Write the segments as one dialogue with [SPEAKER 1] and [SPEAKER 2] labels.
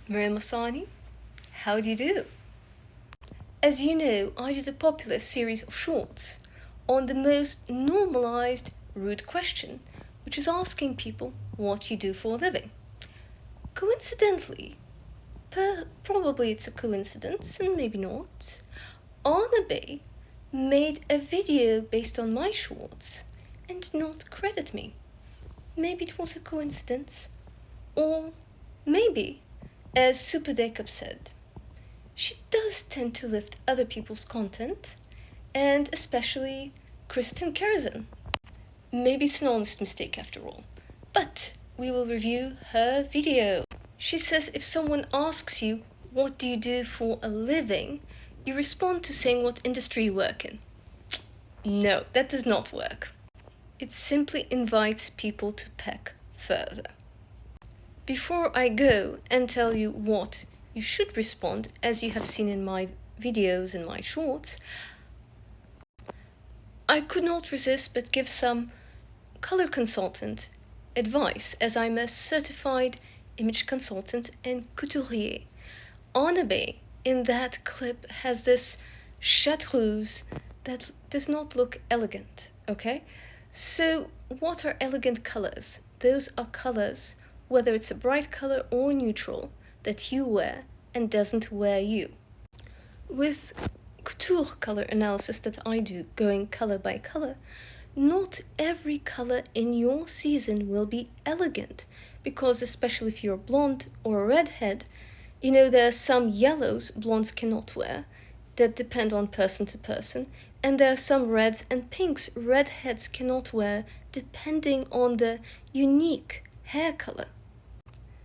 [SPEAKER 1] Miriam Masani, how do you do? As you know, I did a popular series of shorts on the most normalized rude question, which is asking people what you do for a living. Coincidentally, probably it's a coincidence and maybe not, Anna Bey made a video based on my shorts and did not credit me. Maybe it was a coincidence, or maybe, as Super Jacob said, she does tend to lift other people's content, and especially Kristen Kerrison. Maybe it's an honest mistake after all, but we will review her video. She says if someone asks you, what do you do for a living? You respond to saying what industry you work in. No, that does not work. It simply invites people to peck further. Before I go and tell you what you should respond, as you have seen in my videos and my shorts, I could not resist but give some color consultant advice, as I'm a certified image consultant and couturier. Anna Bey, in that clip, has this chartreuse that does not look elegant, okay? So what are elegant colors? Those are colors, whether it's a bright color or neutral, that you wear and doesn't wear you. With couture color analysis that I do, going color by color, not every color in your season will be elegant, because especially if you're blonde or a redhead, you know there are some yellows blondes cannot wear that depend on person to person, and there are some reds and pinks redheads cannot wear depending on the unique hair color.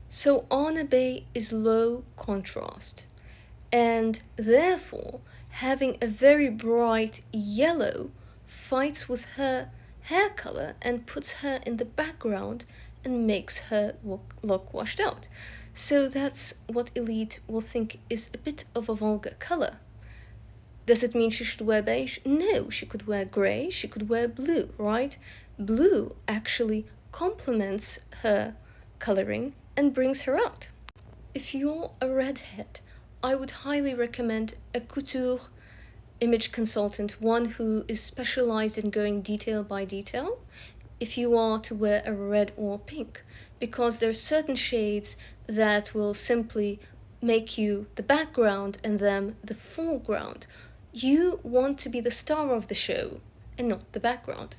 [SPEAKER 1] So Anna Bey is low contrast, and therefore having a very bright yellow fights with her hair color and puts her in the background and makes her look washed out. So that's what elite will think is a bit of a vulgar color. Does it mean she should wear beige? No, she could wear gray, she could wear blue, right? Blue actually complements her coloring and brings her out. If you're a redhead, I would highly recommend a couture image consultant, one who is specialized in going detail by detail, if you are to wear a red or pink, because there are certain shades that will simply make you the background and them the foreground. You want to be the star of the show and not the background.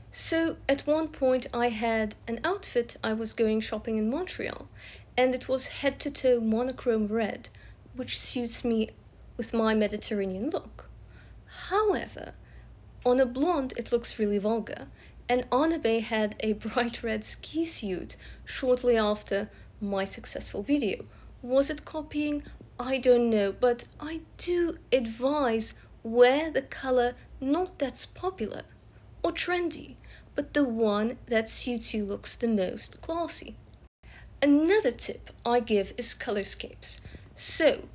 [SPEAKER 1] So at one point I had an outfit. I was going shopping in Montreal, and it was head to toe monochrome red, which suits me with my Mediterranean look. However, on a blonde it looks really vulgar, and Anna Bey had a bright red ski suit shortly after my successful video. Was it copying? I don't know, but I do advise wear the color not that's popular or trendy, but the one that suits you, looks the most classy. Another tip I give is colorscapes. So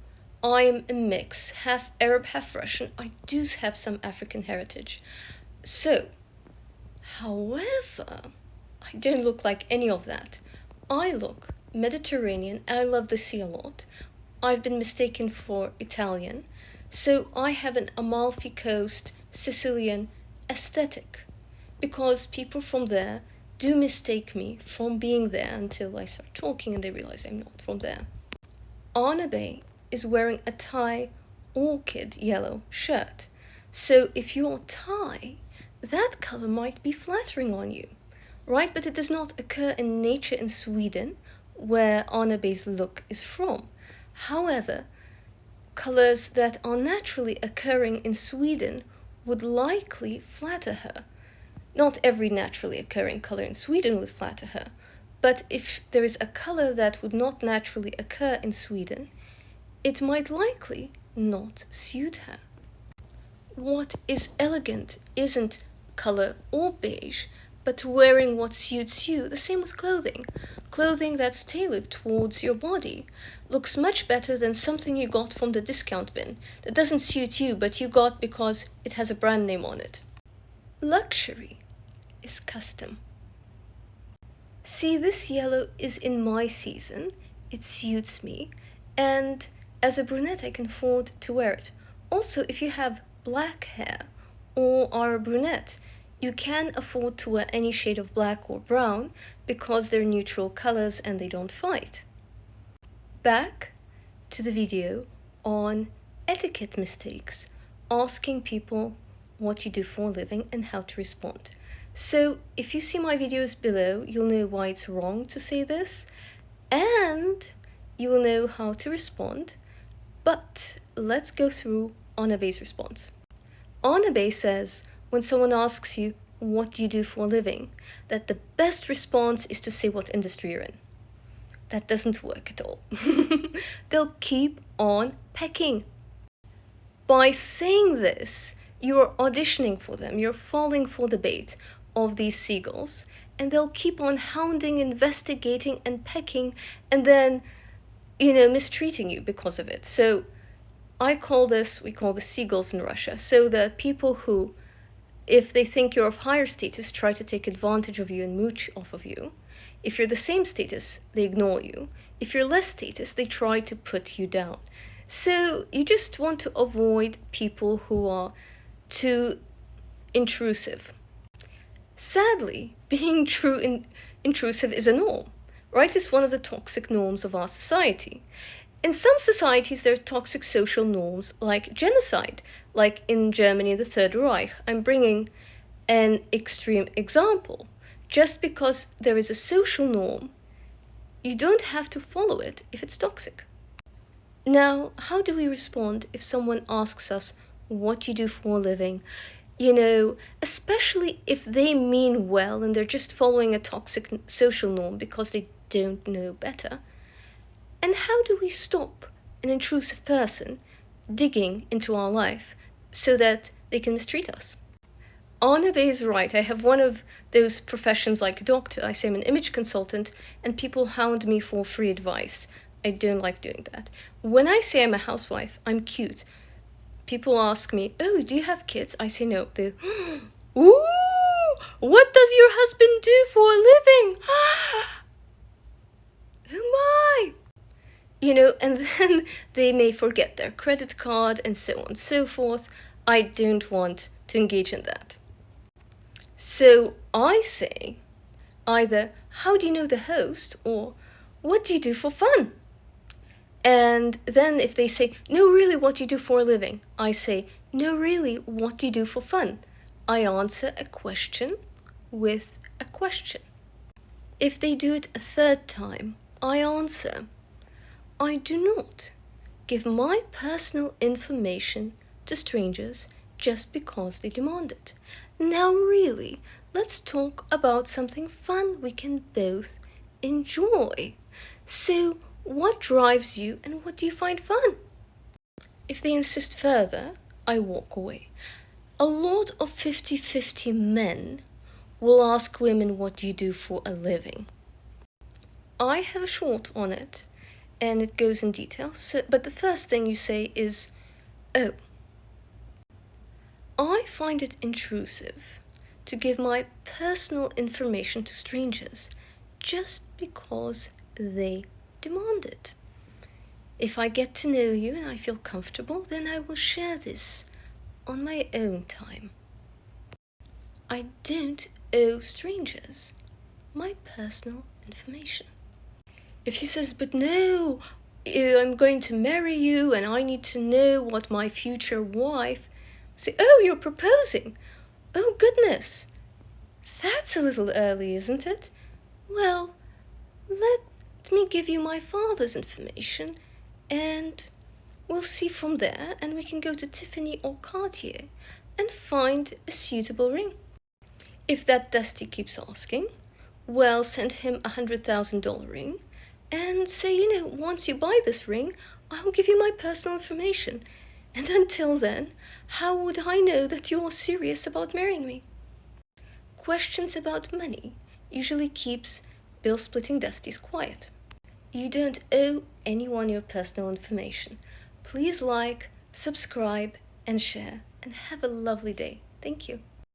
[SPEAKER 1] I'm a mix, half Arab, half Russian. I do have some African heritage. So, however, I don't look like any of that. I look Mediterranean. I love the sea a lot. I've been mistaken for Italian. So I have an Amalfi Coast Sicilian aesthetic, because people from there do mistake me from being there until I start talking and they realize I'm not from there. Anna Bey is wearing a Thai orchid yellow shirt. So if you're Thai, that color might be flattering on you, right? But it does not occur in nature in Sweden, where Anna Bey's look is from. However, colors that are naturally occurring in Sweden would likely flatter her. Not every naturally occurring color in Sweden would flatter her, but if there is a color that would not naturally occur in Sweden, it might likely not suit her. What is elegant isn't color or beige, but wearing what suits you. The same with clothing. Clothing that's tailored towards your body looks much better than something you got from the discount bin that doesn't suit you, but you got because it has a brand name on it. Luxury is custom. See, this yellow is in my season, it suits me, and as a brunette, I can afford to wear it. Also, if you have black hair or are a brunette, you can afford to wear any shade of black or brown because they're neutral colors and they don't fight. Back to the video on etiquette mistakes, asking people what you do for a living and how to respond. So if you see my videos below, you'll know why it's wrong to say this, and you will know how to respond. But let's go through Anna Bey's response. Anna Bey says, when someone asks you, what do you do for a living, that the best response is to say what industry you're in. That doesn't work at all. They'll keep on pecking. By saying this, you're auditioning for them, you're falling for the bait of these seagulls, and they'll keep on hounding, investigating, and pecking, and then, mistreating you because of it. So we call this seagulls in Russia. So the people who, if they think you're of higher status, try to take advantage of you and mooch off of you. If you're the same status, they ignore you. If you're less status, they try to put you down. So you just want to avoid people who are too intrusive. Sadly, being intrusive is a norm, right? It's one of the toxic norms of our society. In some societies, there are toxic social norms like genocide, like in Germany, the Third Reich. I'm bringing an extreme example. Just because there is a social norm, you don't have to follow it if it's toxic. Now, how do we respond if someone asks us what you do for a living? Especially if they mean well and they're just following a toxic social norm because they don't know better. And how do we stop an intrusive person digging into our life so that they can mistreat us? Anna Bey is right. I have one of those professions like a doctor. I say I'm an image consultant, and people hound me for free advice. I don't like doing that. When I say I'm a housewife, I'm cute. People ask me, oh, do you have kids? I say no. They, ooh, what does your husband do for a living? Who am I? And then they may forget their credit card and so on and so forth. I don't want to engage in that. So I say either, how do you know the host? Or, what do you do for fun? And then if they say, no, really, what do you do for a living? I say, no, really, what do you do for fun? I answer a question with a question. If they do it a third time, I answer, I do not give my personal information to strangers just because they demand it. Now really, let's talk about something fun we can both enjoy. So, what drives you and what do you find fun? If they insist further, I walk away. A lot of 50-50 men will ask women, what do you do for a living? I have a short on it, and it goes in detail. But the first thing you say is, oh, I find it intrusive to give my personal information to strangers just because they demand it. If I get to know you and I feel comfortable, then I will share this on my own time. I don't owe strangers my personal information. If he says, but no, I'm going to marry you and I need to know what my future wife, say, oh, you're proposing. Oh, goodness. That's a little early, isn't it? Well, let me give you my father's information and we'll see from there, and we can go to Tiffany or Cartier and find a suitable ring. If that Dusty keeps asking, well, send him $100,000 ring and say, once you buy this ring, I will give you my personal information. And until then, how would I know that you're serious about marrying me? Questions about money usually keeps bill-splitting Dusties quiet. You don't owe anyone your personal information. Please like, subscribe, and share, and have a lovely day. Thank you.